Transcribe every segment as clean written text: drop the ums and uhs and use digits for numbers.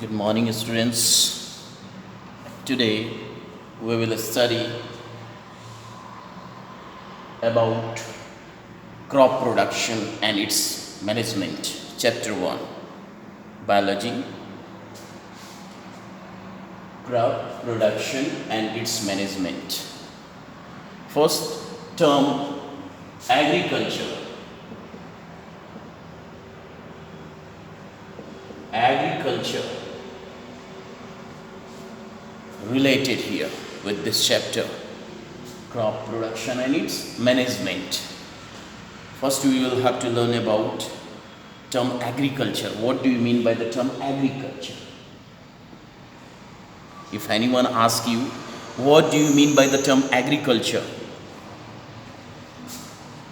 Good morning, students. Today we will study about crop production and its management. Chapter 1, Biology, crop production and its management. First term, agriculture. Agriculture related here with this chapter, crop production and its management. First we will have to learn about term agriculture. What do you mean by the term agriculture? If anyone asks you, what do you mean by the term agriculture?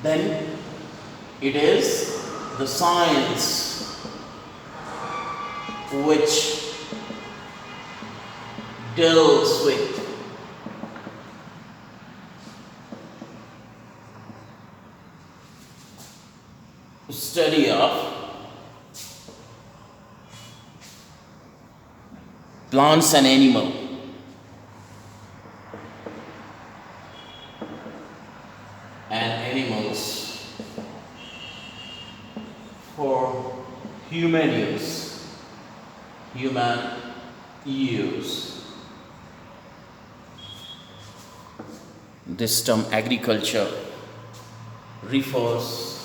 Then it is the science which deals with study of plants and animals for human use. This term agriculture refers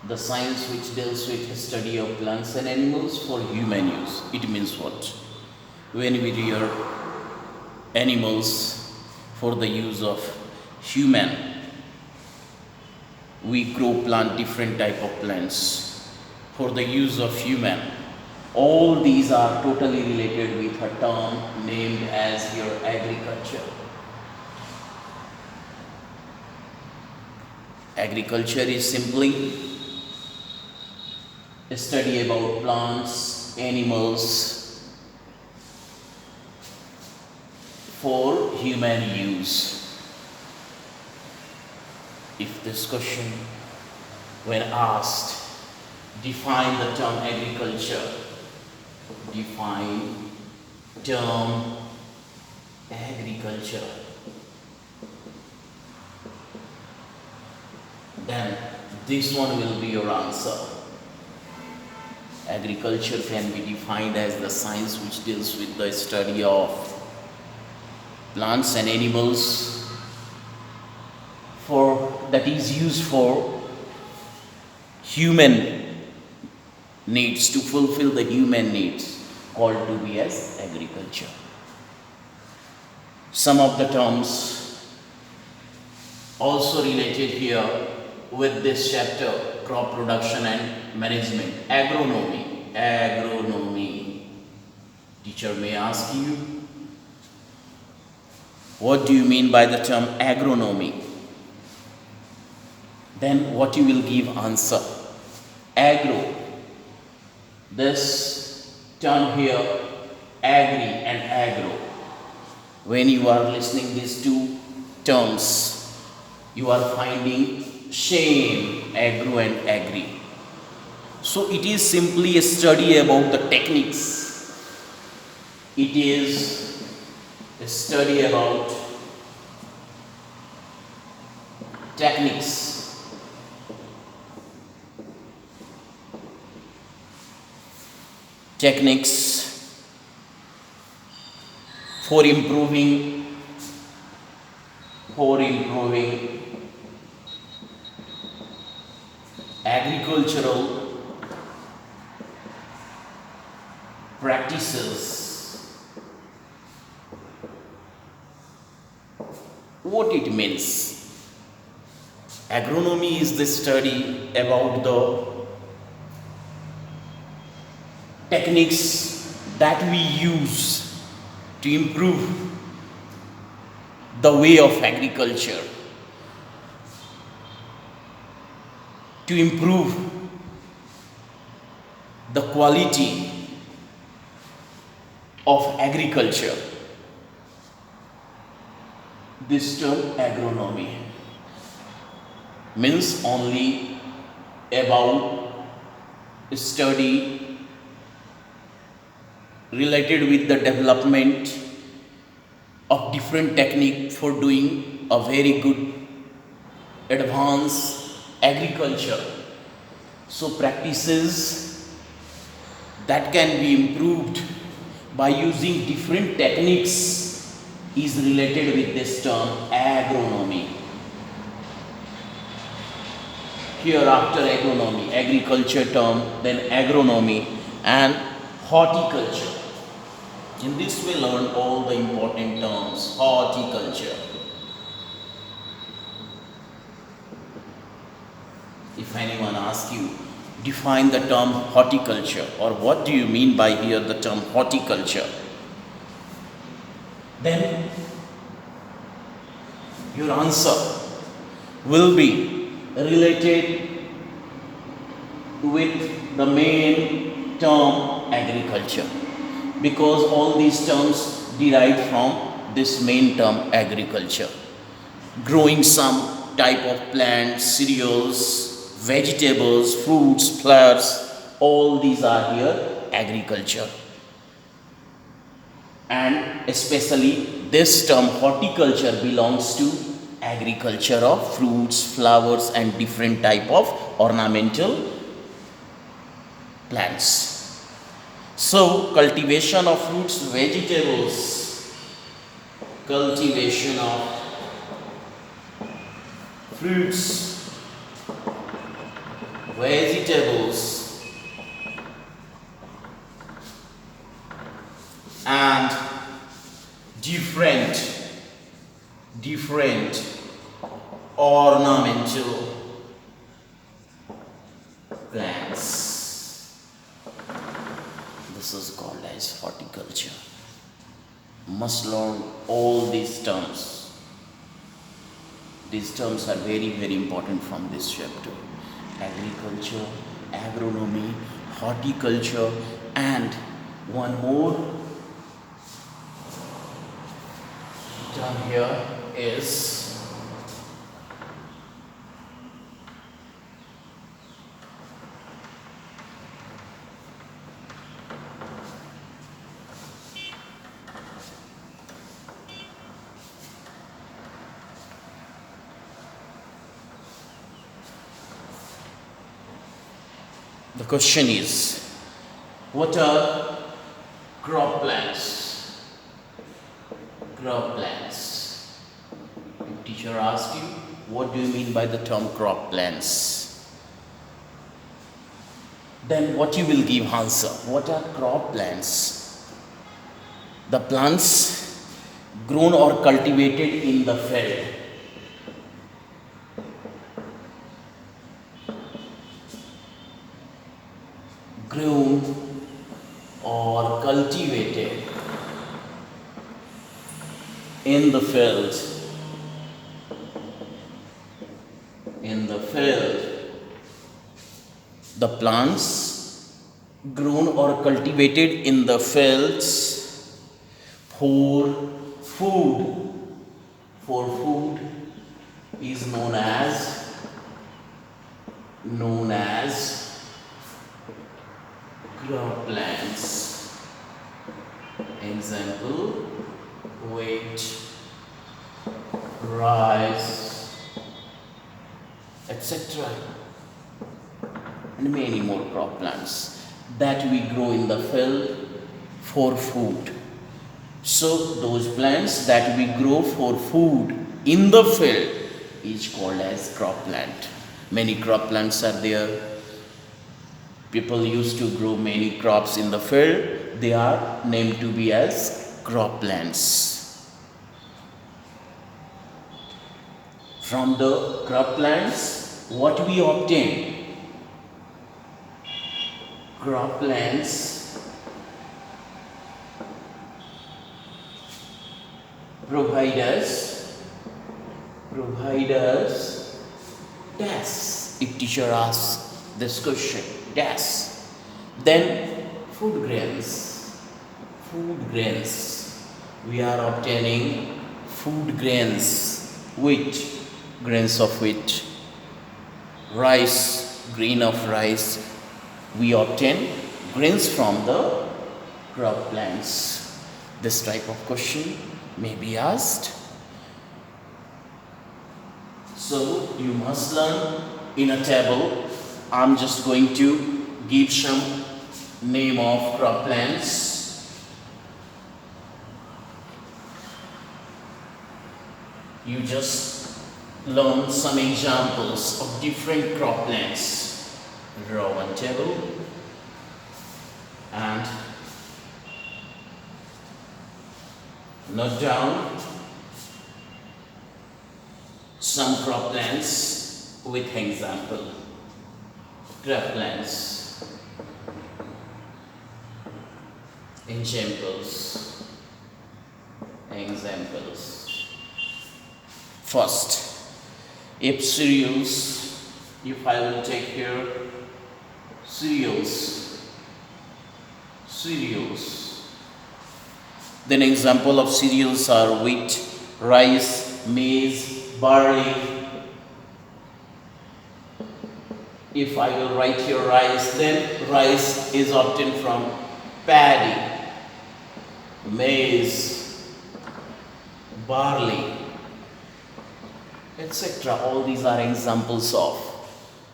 the science which deals with the study of plants and animals for human use. It means what? When we rear animals for the use of human, we plant different type of plants for the use of human. All these are totally related with a term named as your agriculture. Agriculture is simply a study about plants, animals for human use. If this question, when asked, define the term agriculture, define term agriculture, then this one will be your answer. Agriculture can be defined as the science which deals with the study of plants and animals that is used for human needs, to fulfill the human needs, called to be as agriculture. Some of the terms also related here with this chapter, crop production and management. Agronomy. Teacher may ask you, what do you mean by the term agronomy? Then what you will give answer? Agro. This term here, agri and agro. When you are listening these two terms, you are finding same, agro and agri. So it is simply a study about the techniques. It is a study about techniques. Techniques for improving agricultural practices. What it means? Agronomy is the study about the techniques that we use to improve the way of agriculture, to improve the quality of agriculture. This term agronomy means only about study related with the development of different technique for doing a very good advanced agriculture. So practices that can be improved by using different techniques is related with this term agronomy. Here after agronomy, agriculture term, then agronomy and horticulture. In this we learn all the important terms. Horticulture. If anyone asks you, define the term horticulture, or what do you mean by here the term horticulture, then your answer will be related with the main term agriculture, because all these terms derive from this main term agriculture. Growing some type of plants, cereals, vegetables, fruits, flowers, all these are here agriculture. And especially this term horticulture belongs to agriculture of fruits, flowers and different type of ornamental plants. So cultivation of fruits, vegetables, cultivation of fruits, vegetables and different ornamental plants. This is called as horticulture. Must learn all these terms. These terms are very, very important from this chapter. Agriculture, agronomy, horticulture, and one more term here is the question is, what are crop plants? Crop plants. If teacher asks you, what do you mean by the term crop plants? Then what you will give answer? What are crop plants? The plants grown or cultivated in the field. Grown or cultivated in the field. The plants grown or cultivated in the fields for food. For food is known as crop plants. Example: wheat, rice, etc. and many more crop plants that we grow in the field for food. So those plants that we grow for food in the field is called as crop plant. Many crop plants are there. People used to grow many crops in the field. They are named to be as crop plants. From the crop plants, what we obtain? Crop plants provide us dash. If teacher asks this question, dash. Then food grains. We are obtaining food grains. Wheat, grains of wheat. Rice, grain of rice. We obtain grains from the crop plants. This type of question may be asked. So you must learn in a table. I'm just going to give some name of crop plants. You just learn some examples of different crop plants. Draw one table and note down some crop plants with example. Crop plants. Examples. First, if cereals, if I will take here cereals, then example of cereals are wheat, rice, maize, barley. If I will write here rice, then rice is obtained from paddy, maize, barley, etc. All these are examples of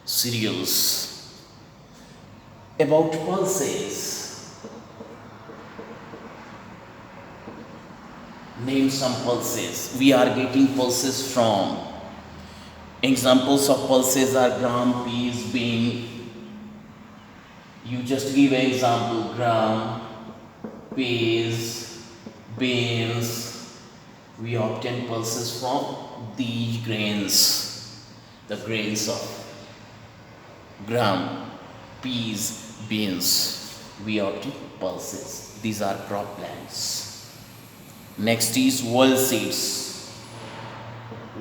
cereals. About pulses. Name some pulses. We are getting pulses from. Examples of pulses are gram, peas, bean. You just give an example: gram, peas, beans. We obtain pulses from these grains. The grains of gram, peas, beans. We obtain pulses. These are crop plants. Next is well seeds.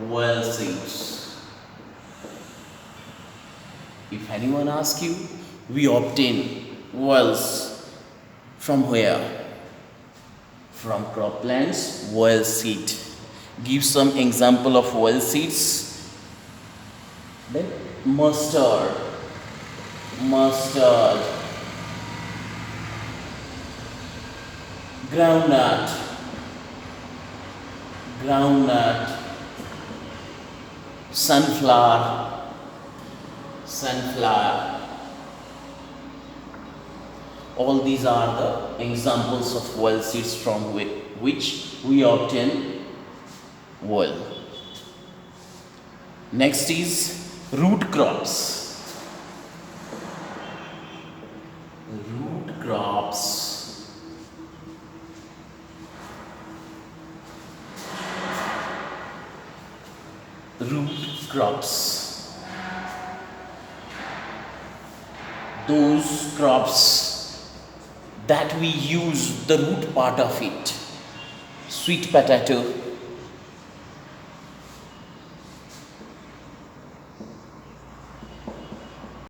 Well seeds. If anyone asks you, we obtain wells from where? From crop plants, well seed. Give some example of well seeds. Then mustard, groundnut, sunflower. All these are the examples of well seeds from which we obtain oil. Next is root crops. Root crops. Those crops that we use the root part of it. Sweet potato,